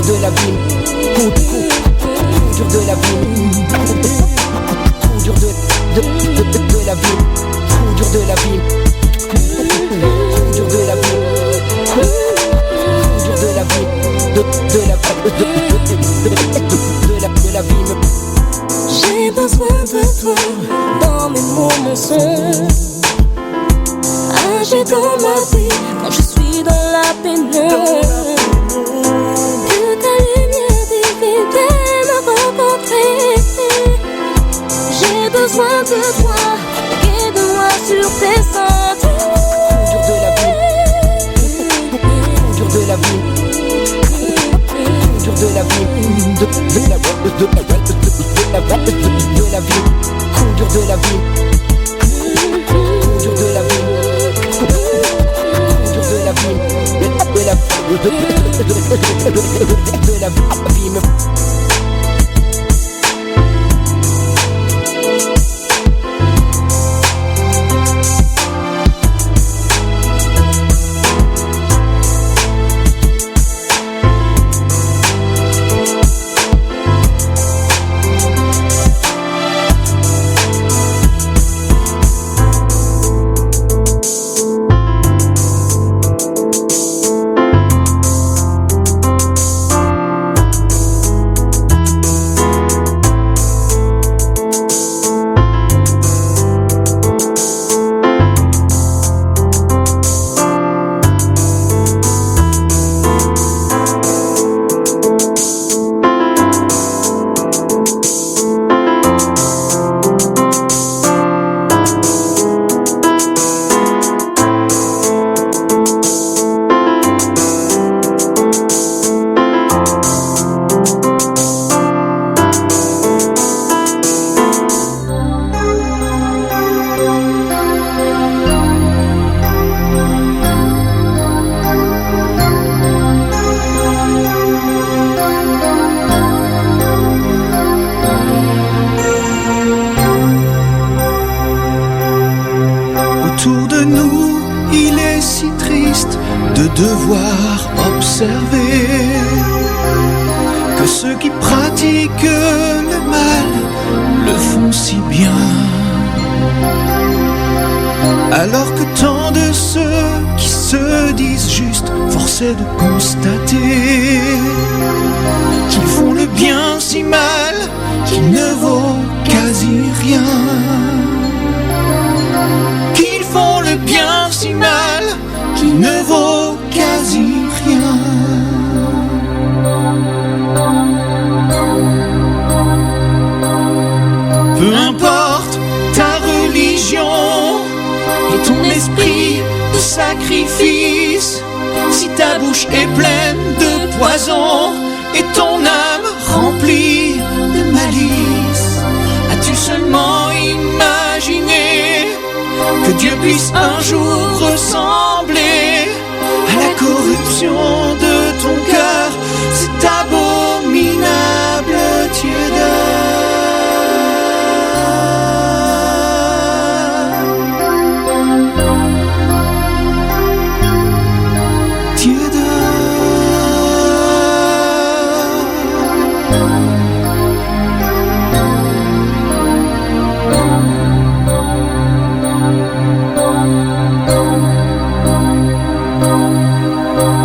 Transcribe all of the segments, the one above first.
de la vie, coup dur de la vie, coup dur de la vie, coup dur de la vie, coup dur de la vie, coup dur de la vie, de la vie. J'ai besoin de toi dans mes moments sombres, âgé dans ma vie quand je suis dans la pénombre. Que ta lumière divine vienne me rencontrer. J'ai besoin de toi, guide-moi sur tes sentiers. Coup dur de la vie, coup dur de la vie, coup dur de la vie, de la vie, coup dur de la vie, coup dur de la vie, coup dur de la vie, de la vie. Autour de nous, il est si triste de devoir observer que ceux qui pratiquent le mal le font si bien, alors que tant de ceux qui se disent justes, force est de constater qu'ils font le bien si mal qu'il ne vaut quasi rien. Qu'ils font le bien si mal qu'il ne vaut quasi rien. Peu importe ta religion et ton esprit de sacrifice, si ta bouche est pleine de poison et ton âme remplie de malice, as-tu seulement imaginé que Dieu puisse un jour ressembler à la corruption de ton cœur, cette abominable tiédeur.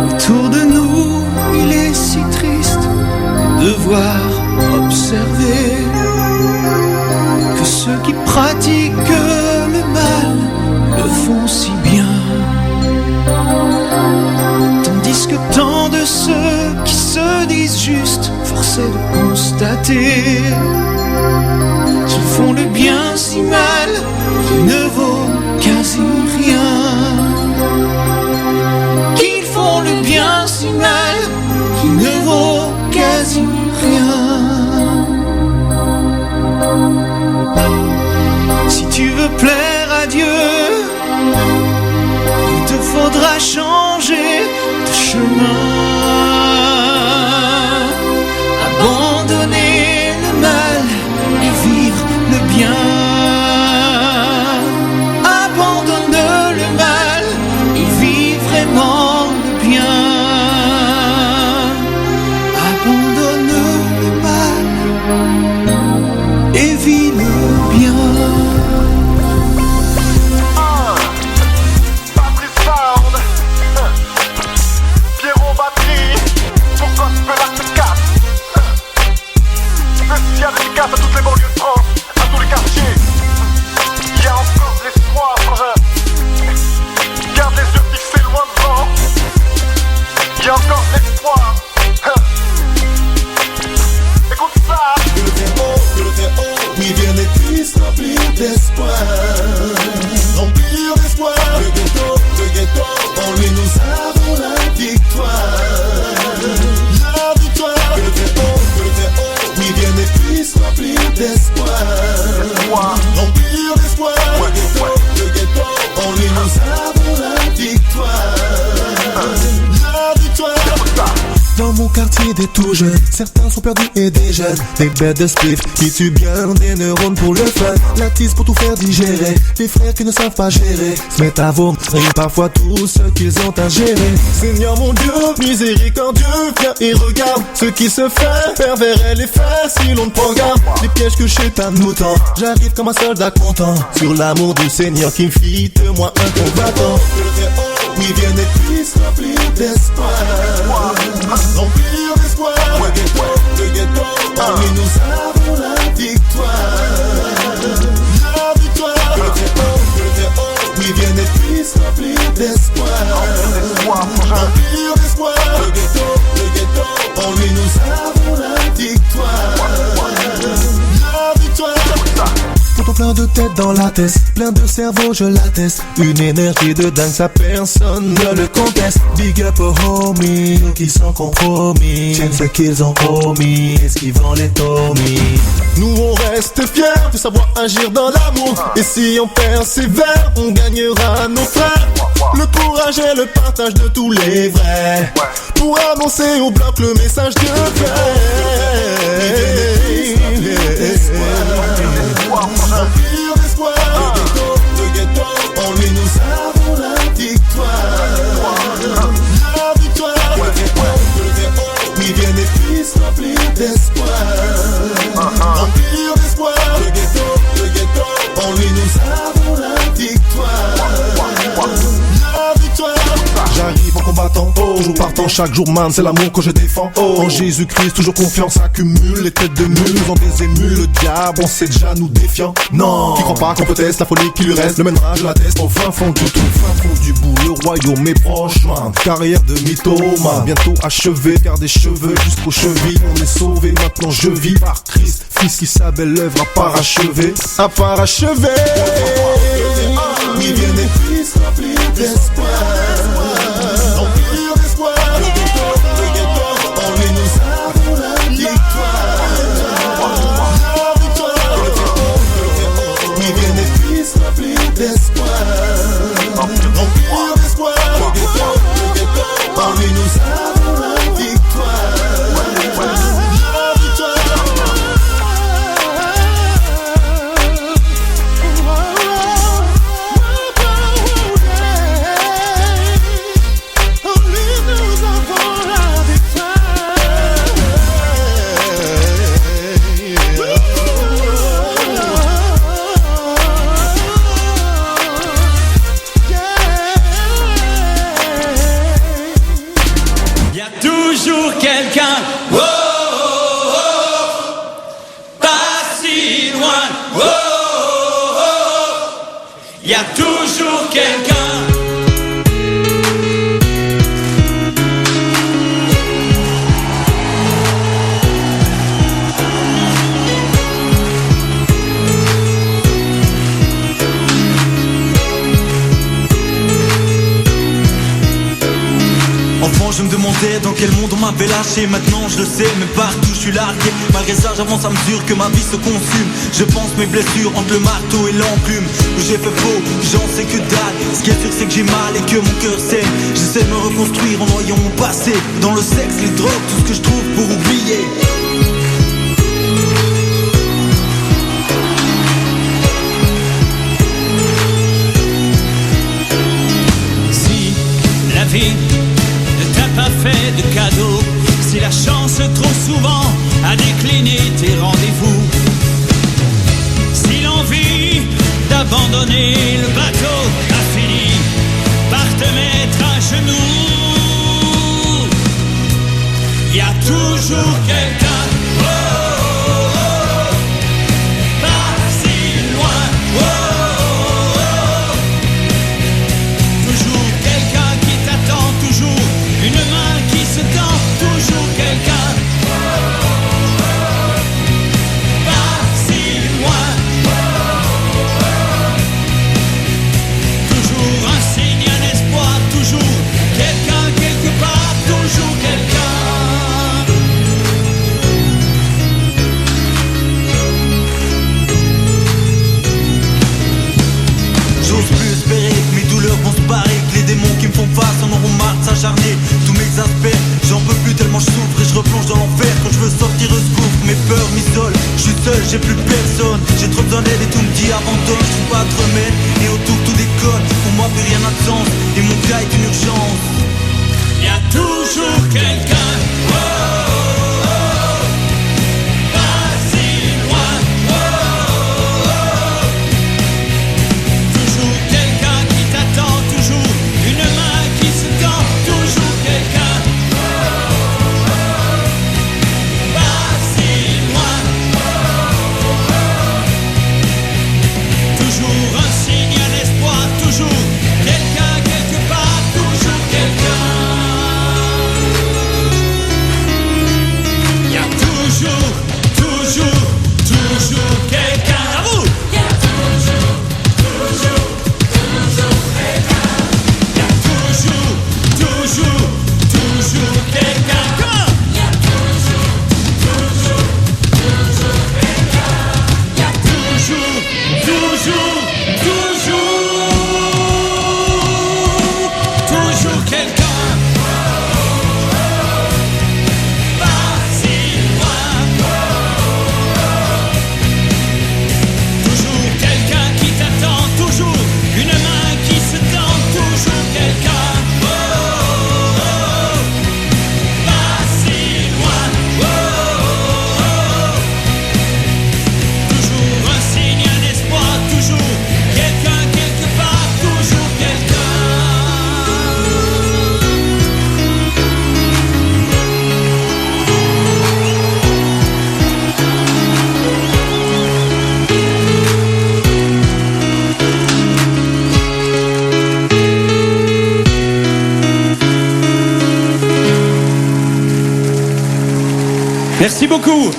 Autour de nous, il est si triste de devoir observer que ceux qui pratiquent le mal le font si bien, tandis que tant de ceux qui se disent justes, force est de constater qu'ils font le bien si mal qu'il ne vaut quasi rien. Qu'ils font le bien si mal qu'il ne vaut quasi rien. Si tu veux plaire à Dieu, il te faudra changer de chemin, abandonner le mal et vivre le bien. Abandonne le mal et vis vraiment le bien. encore l'espoir. Écoute ça. Que le Très-Haut, oui, vienne et puisse remplir d'espoir. Remplir d'espoir. Le ghetto, en lui nous avons la victoire. La victoire. Que le Très-Haut, oui, vienne et puisse remplir d'espoir. Remplir d'espoir. Le ghetto, en lui nous avons la victoire. La victoire. Dans mon quartier des tout jeunes, certains sont perdus et des jeunes, des bêtes de spliff qui tuent bien des neurones pour le fun. La tisse pour tout faire digérer, les frères qui ne savent pas gérer se mettent à vomir parfois tout ce qu'ils ont à gérer. Seigneur mon Dieu, miséricordieux, viens et regarde ce qui se fait, pervers et les faits si l'on ne prend garde. Les pièges que Chétan nous tend, j'arrive comme un soldat content, sur l'amour du Seigneur qui me fit de moi un combattant. Oui, viens et puisse remplir d'espoir. Remplir d'espoir. Le ghetto, en lui nous avons la victoire. La victoire. Que le Très-Haut, oui, viens et puisse remplir d'espoir. Remplir d'espoir. Le ghetto, en lui nous avons la victoire. La victoire. Pourtant plein de têtes dans la tête, plein de cerveau je l'atteste. Une énergie de dingue, ça personne ne le conteste. Big up aux homies, qui sont compromis. Tiens ce qu'ils ont promis, esquivant les tomies. Nous on reste fiers de savoir agir dans l'amour. Et si on persévère, on gagnera nos frères. Le courage et le partage de tous les vrais, pour annoncer au bloc le message de paix. Remplir d'espoir. Le ghetto, en lui nous avons la victoire. La victoire. Que le Très-Haut, oui, vienne et puisse remplir d'espoir. Remplir d'espoir. Le ghetto, en lui nous avons la victoire. La victoire. J'arrive en combattant, toujours partant, chaque jour man, c'est l'amour que je défends. En Jésus-Christ, toujours confiance, accumule les têtes de mule, nous en désémule, le diable, on sait déjà nous défiant. Non, qui croit pas qu'on peut tester la folie qui lui reste, le mènera, je la teste, au fin fond du tout, fin fond du bout, le royaume est proche, man. Carrière de mythomane, bientôt achevé, car des cheveux jusqu'aux chevilles, on est sauvé, maintenant je vis par Christ, fils qui sa belle œuvre à parachever, à parachever. Oui, viens et puisse remplir d'espoir. Remplir d'espoir. Le ghetto, en lui nous avons la victoire. La victoire. Oui, viens et puisse remplir d'espoir. Remplir d'espoir. Le ghetto, en lui nous avons la victoire. La victoire. Quelqu'un, oh, oh, oh, pas si loin, oh, oh, oh, y a toujours quelqu'un. Enfant, je me demandais dans quel monde on m'avait lâché. Maintenant je le sais, mais partout je suis largué. Malgré ça j'avance à mesure que ma vie se consume. Je pense mes blessures entre le marteau et l'enclume. Où j'ai fait faux, j'en sais que dalle. Ce qui est sûr c'est que j'ai mal et que mon cœur saigne. J'essaie de me reconstruire en noyant mon passé dans le sexe, les drogues, tout ce que je trouve pour oublier. Si la vie ne t'a pas fait de cadeau, si la chance trop souvent a décliné tes rendez-vous, si l'envie d'abandonner le bateau a fini par te mettre à genoux, y a toujours quelqu'un, oh, oh, oh, pas si loin, oh, oh, oh, toujours quelqu'un qui t'attend, toujours une main qui se sens l'enfer quand je veux sortir au secours. Mes peurs m'isolent, je suis seul, j'ai plus personne. J'ai trop besoin d'aide et tout me dit abandonne. Je trouve pas de remède et autour tout déconne. Pour moi plus rien n'a de sens et mon cas est une urgence. Y'a toujours quelqu'un, oh, oh, oh, pas si loin, oh, oh, oh. Toujours quelqu'un qui t'attend, toujours une main qui se tend, toujours quelqu'un, oh, oh, oh, pas si loin, oh, oh, oh. Toujours un signe, un espoir, toujours quelqu'un quelque part, toujours quelqu'un. Toujours quelqu'un à vous. Il y a toujours quelqu'un. Il y a toujours quelqu'un. Comment? Il y a toujours quelqu'un. Il y a toujours quelqu'un. Merci beaucoup.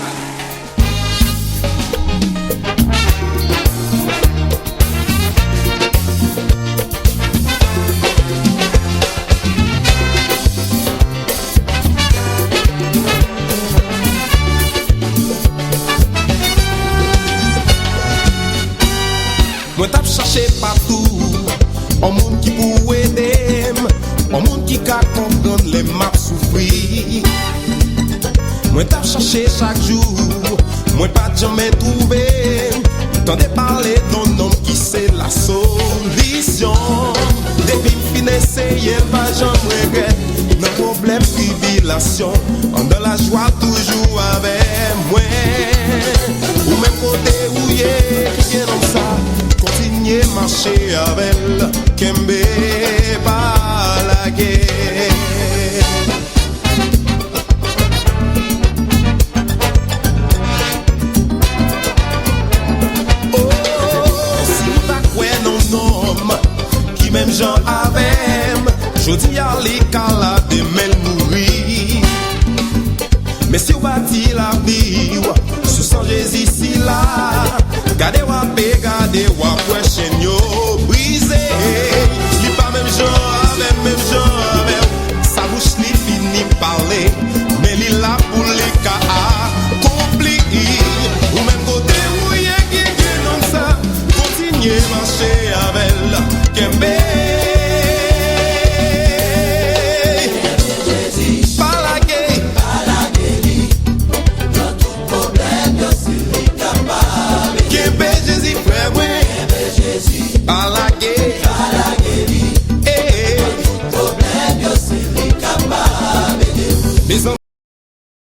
Moi t'ap cherché partout, un monde qui pour aider, un monde qui ka comprendre les maps souffrir. Moi t'ap cherché chaque jour, moi pas jamais trouvé. T'entendais parler d'un homme qui c'est la solution. Depuis m'fin essayer, pas jamais regrette. Nos problèmes, tribulation, on de la joie toujours avec moi. Ou même côté où y'a, bien comme ça. Continuer marcher avec elle, Kembe pas la guerre. Oh, si vous pas quoi non homme, qui même Jean avec, je dis à l'écala de mêle mourir. Mais si vous bâti la vie, sous son Jésus ici là. Gade wap chaîne yo brisé. Li pas même genre avec, sa bouche li fini parler. Mais li la pour